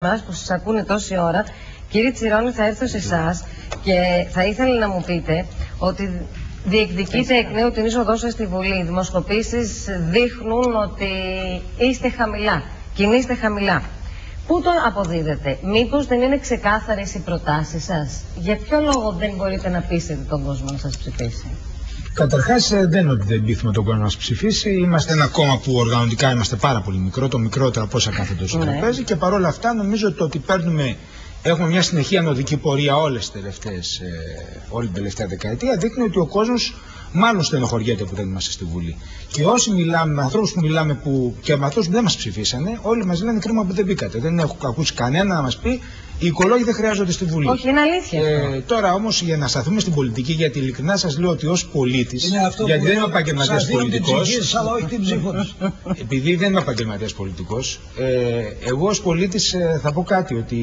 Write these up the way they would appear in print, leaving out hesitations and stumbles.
μας που σας ακούνε τόση ώρα. Κύριε Τσιρόνη, θα έρθω σε εσάς και θα ήθελα να μου πείτε ότι διεκδικείτε εκ νέου την είσοδό σας στη Βουλή. Οι δημοσκοπήσεις δείχνουν ότι είστε χαμηλά, κινείστε χαμηλά. Πού το αποδίδετε? Μήπως δεν είναι ξεκάθαρες οι προτάσεις σας? Για ποιο λόγο δεν μπορείτε να πείσετε τον κόσμο να σας ψηφίσει? Καταρχάς, δεν είναι ότι δεν πείθουμε τον κόσμο να μας ψηφίσει. Είμαστε ένα κόμμα που οργανωτικά είμαστε πάρα πολύ μικρό, το μικρότερο από όσα κάθεται στο τραπέζι. Και παρόλα αυτά, νομίζω ότι έχουμε μια συνεχή ανωδική πορεία όλη την τελευταία δεκαετία. Δείχνει ότι ο κόσμος μάλλον στενοχωριέται που δεν είμαστε στη Βουλή. Και όσοι μιλάμε, με ανθρώπους που μιλάμε και με αυτούς που δεν μας ψηφίσανε, όλοι μας λένε κρίμα που δεν μπήκατε. Δεν έχω ακούσει κανένα να μας πει οι οικολόγοι δεν χρειάζονται στη Βουλή. Όχι, είναι αλήθεια. Τώρα όμως για να σταθούμε στην πολιτική, γιατί ειλικρινά σας λέω ότι ως πολίτης, γιατί δεν είμαι επαγγελματίας πολιτικός, επειδή δεν είμαι επαγγελματίας πολιτικός, εγώ ως πολίτης θα πω κάτι, ότι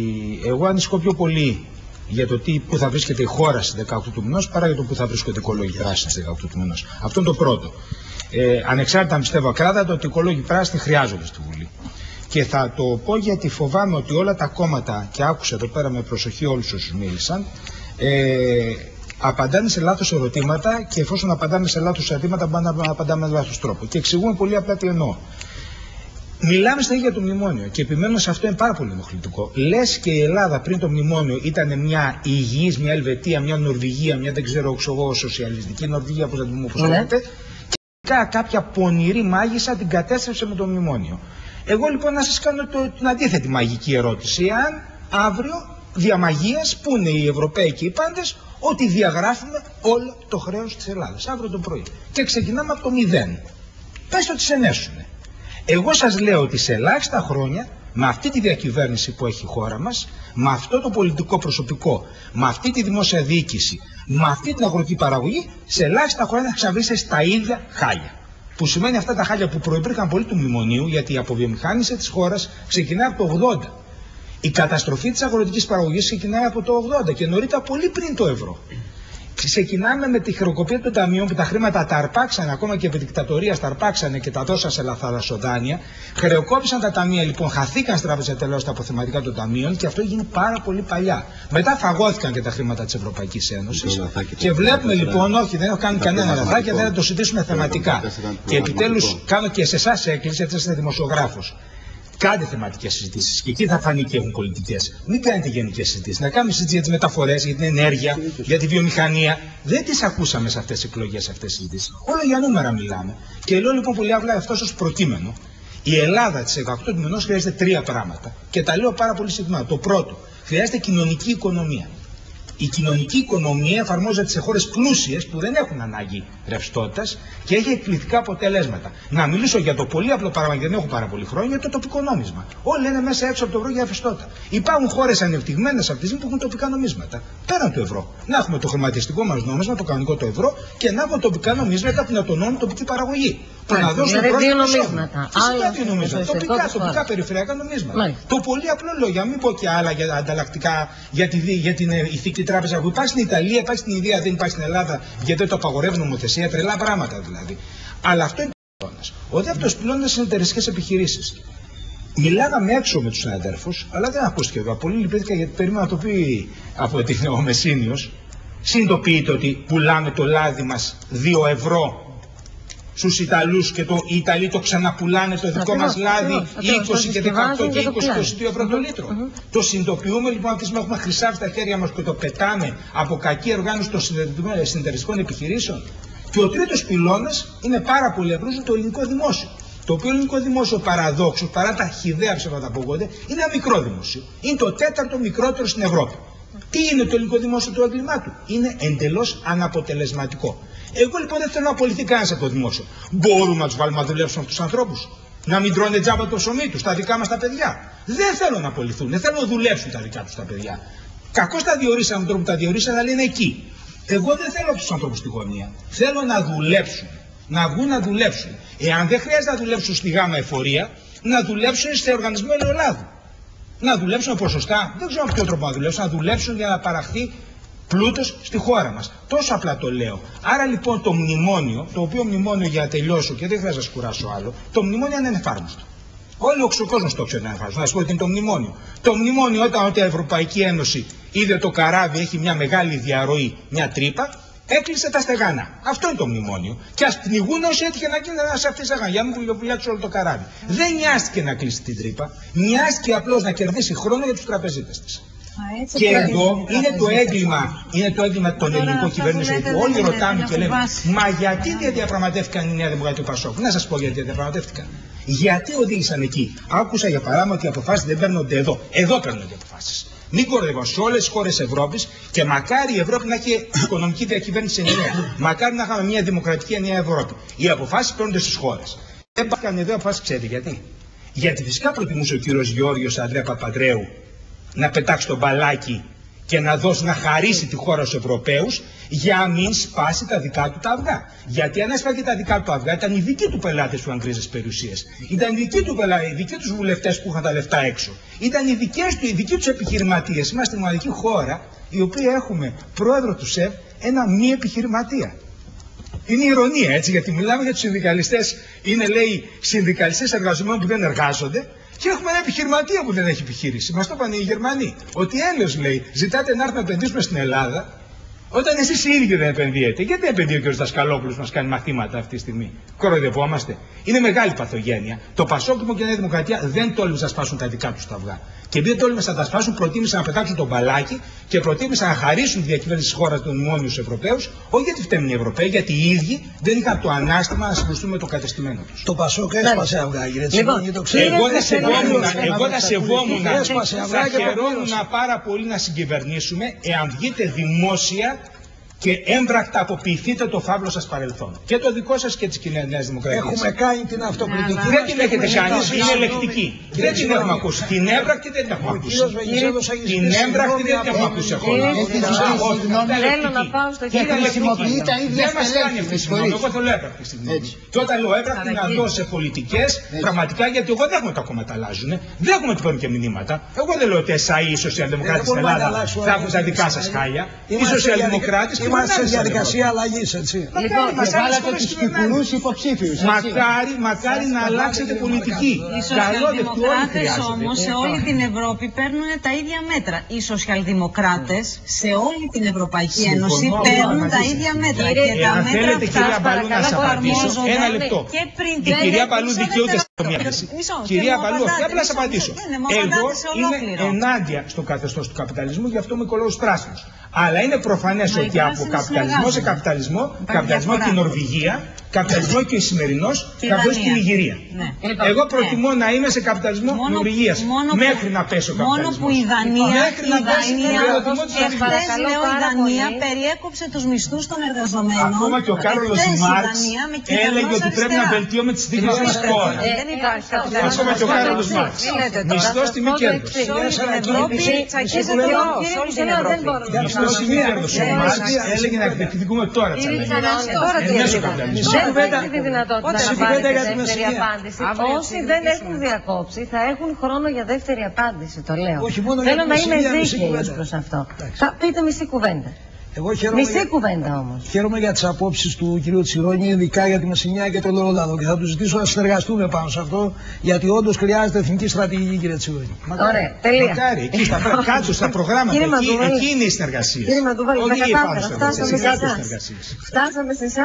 εγώ ανησυχώ πιο πολύ για το πού θα βρίσκεται η χώρα στις 18 του μηνός παρά για το πού θα βρίσκονται οι οικολόγοι πράσινοι στις 18 του μηνός. Αυτό είναι το πρώτο. Ανεξάρτητα αν πιστεύω ακράδαντα ότι οι οικολόγοι πράσινοι χρειάζονται στη Βουλή. Και θα το πω γιατί φοβάμαι ότι όλα τα κόμματα, και άκουσα εδώ πέρα με προσοχή όλους όσους μίλησαν, απαντάνε σε λάθος ερωτήματα, και εφόσον απαντάνε σε λάθος ερωτήματα απαντάμε με λάθος τρόπο. Και εξηγούμε πολύ απλά τι εννοώ. Μιλάμε συνέχεια για το μνημόνιο και επιμένω σε αυτό, είναι πάρα πολύ ενοχλητικό. Λες και η Ελλάδα πριν το μνημόνιο ήταν μια υγιής, μια Ελβετία, μια Νορβηγία, μια δεν ξέρω εγώ, σοσιαλιστική Νορβηγία, όπως λέτε, και κάποια πονηρή μάγισσα την κατέστρεψε με το μνημόνιο. Εγώ λοιπόν να σας κάνω την αντίθετη μαγική ερώτηση. Αν αύριο διαμαγείας πούνε οι Ευρωπαίοι και οι πάντες ότι διαγράφουμε όλο το χρέος της Ελλάδας αύριο το πρωί και ξεκινάμε από το 0. Πες το ότι σε ενέσουνε. Εγώ σας λέω ότι σε ελάχιστα χρόνια, με αυτή τη διακυβέρνηση που έχει η χώρα μας, με αυτό το πολιτικό προσωπικό, με αυτή τη δημόσια διοίκηση, με αυτή την αγροτική παραγωγή, σε ελάχιστα χρόνια θα ξαναβρίσετε στα ίδια χάλια. Που σημαίνει αυτά τα χάλια που προϋπήρχαν πολύ του μνημονίου, γιατί η αποβιομηχάνηση της χώρας ξεκινάει από το 80. Η καταστροφή της αγροτικής παραγωγής ξεκινάει από το 80 και νωρίτερα πολύ πριν το ευρώ. Ξεκινάμε με τη χρεοκοπία των ταμείων που τα χρήματα τα αρπάξανε, ακόμα και επί δικτατορίας τα αρπάξανε και τα δώσαν σε λαθαρασοδάνεια. Χρεοκόπησαν τα ταμεία λοιπόν, χαθήκαν στην τράπεζα τελώς τα αποθεματικά των ταμείων και αυτό έγινε πάρα πολύ παλιά. Μετά φαγώθηκαν και τα χρήματα της Ευρωπαϊκής Ένωσης. Και βλέπουμε λοιπόν, όχι, δεν έχω κάνει κανένα λαθάκι, δεν θα το συζητήσουμε θεματικά. Και επιτέλους κάνω και σε εσάς έκκληση, γιατί είστε δημοσιογράφος. Κάντε θεματικές συζητήσεις και εκεί θα φανεί και έχουν πολιτικές. Μην κάνετε γενικές συζητήσεις. Να κάνουμε συζητήσεις για τις μεταφορές, για την ενέργεια, για τη βιομηχανία. Δεν τις ακούσαμε σε αυτές τις εκλογές, σε αυτές τις συζητήσεις. Όλο για νούμερα μιλάμε. Και λέω λοιπόν πολύ απλά αυτό ως προκείμενο. Η Ελλάδα της 18 του μηνός χρειάζεται 3 πράγματα. Και τα λέω πάρα πολύ συχνά. Το πρώτο, χρειάζεται κοινωνική οικονομία. Η κοινωνική οικονομία εφαρμόζεται σε χώρες πλούσιες που δεν έχουν ανάγκη ρευστότητας και έχει εκπληκτικά αποτελέσματα. Να μιλήσω για το πολύ απλό παράδειγμα, γιατί δεν έχω πάρα πολύ χρόνο, για το τοπικό νόμισμα. Όλοι λένε μέσα έξω από το ευρώ για ρευστότητα. Υπάρχουν χώρες ανεπτυγμένες από τη στιγμή που έχουν τοπικά νομίσματα. Πέραν του ευρώ. Να έχουμε το χρηματιστικό μας νόμισμα, το κανονικό το ευρώ, και να έχουμε τοπικά νομίσματα που να τονώνουν τοπική παραγωγή. Που να δώσουν δύο νομίσματα. Τοπικά περιφερειακά νομίσματα. Το πολύ απλό λέω, για μην πω και άλλα για ανταλλακτικά για την ηθική τράπεζα που υπάρχει στην Ιταλία, υπάρχει στην Ινδία, δεν υπάρχει στην Ελλάδα, γιατί δεν το απαγορεύει νομοθεσία, τρελά πράγματα δηλαδή. Αλλά αυτό είναι ο πυλώνας. Ο δεύτερος πυλώνας είναι εταιρείες επιχειρήσεις. Μιλάγαμε έξω με τους συναδέλφους, αλλά δεν ακούστηκε εδώ. Πολύ λυπήθηκα γιατί περίμενα να το πει από ο Μεσίνιος. Συνειδητοποιείτε ότι πουλάμε το λάδι μας 2 ευρώ στους Ιταλούς και οι Ιταλοί το ξαναπουλάνε το δικό μας λάδι 20 και 18 και 20-22 ευρώ το λίτρο. Το συνειδητοποιούμε λοιπόν αυτή τη στιγμή έχουμε χρυσάφι στα χέρια μας και το πετάμε από κακή οργάνωση των συνεταιριστικών επιχειρήσεων. Και ο τρίτος πυλώνας είναι πάρα πολύ απλός, το ελληνικό δημόσιο. Το οποίο ελληνικό δημόσιο παραδόξως, παρά τα χυδαία ψέματα που ακούγονται, είναι ένα μικρό δημόσιο. Είναι το 4ο μικρότερο στην Ευρώπη. Τι είναι το ελληνικό δημόσιο του έγκλημά του? Είναι εντελώς αναποτελεσματικό. Εγώ λοιπόν δεν θέλω να απολυθεί κανένας από το δημόσιο. Μπορούμε να τους βάλουμε να δουλέψουν αυτούς τους ανθρώπους? Να μην τρώνε τζάμπα το ψωμί τους, τα δικά μας τα παιδιά? Δεν θέλω να απολυθούν, δεν θέλω να δουλέψουν τα δικά τους τα παιδιά. Κακώς τα διορίσαμε τον τρόπο που τα διορίσαμε, αλλά είναι εκεί. Εγώ δεν θέλω τους ανθρώπους στη γωνία. Θέλω να δουλέψουν. Να βγουν να δουλέψουν. Εάν δεν χρειάζεται να δουλέψουν στη γάμα εφορία, να δουλέψουν σε οργανισμό ελαιολάδου. Να δουλέψουν με ποσοστά, δεν ξέρω με ποιο τρόπο να δουλέψουν, να δουλέψουν για να παραχθεί πλούτος στη χώρα μας. Τόσο απλά το λέω. Άρα λοιπόν το μνημόνιο, το οποίο μνημόνιο, για να τελειώσω και δεν χρειάζεται να σας κουράσω άλλο, το μνημόνιο είναι ανεφάρμοστο. Όλοι ο κόσμος το ξέρει να εμφανίζουν. Να σου πω ότι είναι το μνημόνιο. Το μνημόνιο, όταν η Ευρωπαϊκή Ένωση είδε το καράβι έχει μια μεγάλη διαρροή, μια τρύπα, έκλεισε τα στεγάνα. Αυτό είναι το μνημόνιο. Και ας πνιγούν όσοι έτυχε να γίνει σε αυτή τη στεγάνα. Για να μην βουλιάξει όλο το καράβι. Δεν νοιάστηκε να κλείσει την τρύπα. Νοιάστηκε απλώς να κερδίσει χρόνο για τους τραπεζίτες της. Και εδώ είναι το έγκλημα των ελληνικών κυβερνήσεων. Όλοι ρωτάμε και λέμε, μα γιατί δεν διαπραγματεύτηκαν η Νέα Δημοκρατία και ο Πασόκ? Να σας πω γιατί δεν διαπραγματεύτηκαν. Γιατί οδήγησαν εκεί? Άκουσα για παράδειγμα ότι οι αποφάσεις δεν παίρνονται εδώ. Εδώ παίρνονται οι αποφάσεις. Μην κοροϊδεύω, σε όλες τις χώρες Ευρώπης, και μακάρι η Ευρώπη να έχει οικονομική διακυβέρνηση ενιαία. Μακάρι να είχαμε μια δημοκρατική ενιαία Ευρώπη. Οι αποφάσεις παίρνονται στις χώρες. Δεν πάρθηκαν εδώ αποφάσεις, ξέρετε γιατί? Γιατί φυσικά προτιμούσε ο κύριος Γεώργιος Ανδρέα Παπανδρέου να πετάξει το μπαλάκι και να χαρίσει τη χώρα στους Ευρωπαίους για να μην σπάσει τα δικά του τα αυγά. Γιατί αν έσπαγε τα δικά του τα αυγά, ήταν οι δικοί του πελάτες που είχαν γκρίζες περιουσίες. Ήταν οι δικοί τους βουλευτές που είχαν τα λεφτά έξω. Ήταν οι δικοί τους επιχειρηματίες. Είμαστε η μοναδική χώρα η οποία έχουμε πρόεδρο του ΣΕΒ ένα μη επιχειρηματία. Είναι ηρωνία, έτσι, γιατί μιλάμε για τους συνδικαλιστές, είναι λέει συνδικαλιστές εργαζομένων που δεν εργάζονται. Και έχουμε ένα επιχειρηματία που δεν έχει επιχείρηση. Μας το είπαν οι Γερμανοί. Ότι έλεος λέει, ζητάτε να έρθουμε να επενδύσουμε στην Ελλάδα, όταν εσείς οι ίδιοι δεν επενδύετε. Γιατί επενδύει και ο Δασκαλόπουλος μας κάνει μαθήματα αυτή τη στιγμή? Κοροϊδευόμαστε. Είναι μεγάλη παθογένεια. Το Πασόκ και η Νέα Δημοκρατία δεν τόλμησαν να σπάσουν τα δικά τους τα αυγά. Και επειδή τόλμησαν να τα σπάσουν, προτίμησαν να πετάξουν τον μπαλάκι και προτίμησαν να χαρίσουν τη διακυβέρνηση της χώρας των μνημόνιων στους Ευρωπαίους, όχι γιατί φταίνουν οι Ευρωπαίοι, γιατί οι ίδιοι δεν είχαν το ανάστημα να συγκρουστούν με το κατεστημένο τους. Το Πασόκ έσπασε αυγά, κύριε Τσιρόνι, το ξέρετε. Εγώ θα σεβόμουν, θα χαιρόμουν πάρα πολύ να συγκυβερνήσουμε εάν βγείτε δημόσια και έμπρακτα αποποιηθείτε το φαύλο σας παρελθόν. Και το δικό σας και της Νέας Δημοκρατίας. Έχουμε κάνει την αυτοκριτική. Δεν την έχετε κάνει, είναι ελεκτική. Δεν την έχουμε ακούσει. Την έμπρακτη δεν την έχουμε ακούσει. Την έμπρακτη δεν την έχουμε ακούσει ακόμα. Θέλω να πάω στο κύριο. Χρησιμοποιεί τα ίδια δεν μας κάνει αυτή τη στιγμή. Εγώ θέλω έμπρακτη στιγμή. Και όταν λέω έμπρακτη να δω σε πολιτικές, πραγματικά, γιατί εγώ δεν έχουμε τα κόμματα αλλάζουν. Δεν έχουμε ότι παίρνουν και μηνύματα. Εγώ δεν λέω ότι εσά οι σοσιαλδημοκράτες στην Ελλάδα θα έχουν τα δικά σας χάλια. Οι σοσιαλδημοκράτες. Είμαστε σε διαδικασία αλλαγής, έτσι. Λοιπόν, βάλατε τους κυπουρούς υποψήφιους. Μακάρι να αλλάξετε πολιτική. Οι σοσιαλδημοκράτες όμως σε όλη την Ευρώπη παίρνουν τα ίδια μέτρα. Οι σοσιαλδημοκράτες σε όλη την Ευρωπαϊκή Ένωση παίρνουν τα ίδια μέτρα. Και τα μέτρα αυτά εφαρμόζονται. Ένα λεπτό. Η κυρία Παλού δικαιούται στο μυαλό. Κυρία Παλού, απλά σας απαντήσω. Εγώ είμαι ενάντια στο καθεστώς του καπιταλισμού, γι' αυτό είμαι οικολόγος πράσινος. Αλλά είναι προφανές ότι από καπιταλισμό σε καπιταλισμό και η Νορβηγία, καπιταλισμό και ο σημερινός, καθώς και η Νιγηρία. Εγώ προτιμώ να είμαι σε καπιταλισμό Νορβηγίας μέχρι να πέσω καπιταλισμό. Μόνο που η Δανία περιέκοψε τους μισθούς των εργαζομένων. Ακόμα και ο Κάρολος Μάρξ έλεγε ότι πρέπει να βελτιώνουμε τις συνθήκες της χώρας. Ακόμα και ο Κάρολος Μάρξ. Μισθός τιμή κέρδος. Μισθός τιμή κέρδος. Ο Μάρξ έλεγε να εκδικηθούμε τώρα τις αλλαγές. Δεν έχει τη δυνατότητα να πάρετε δεύτερη απάντηση. Όσοι δεν έχουν διακόψει θα έχουν χρόνο για δεύτερη απάντηση, το λέω. Θέλω να είμαι δίκαιος προς αυτό. Θα πείτε μισή κουβέντα. Μισή κουβέντα όμως. Χαίρομαι για τις απόψεις του κ. Τσιρόνι, ειδικά για τη Μεσσηνιά και τον Λεολάδο. Και θα του ζητήσω να συνεργαστούμε πάνω σε αυτό, γιατί όντως χρειάζεται εθνική στρατηγική, κ. Τσιρόνι. Ωραία, τελεία. Μακάρι, κάτω στα προγράμματα, εκεί είναι η συνεργασία. Κύριε Μαντούβαλη, φτάσαμε σε εσάς.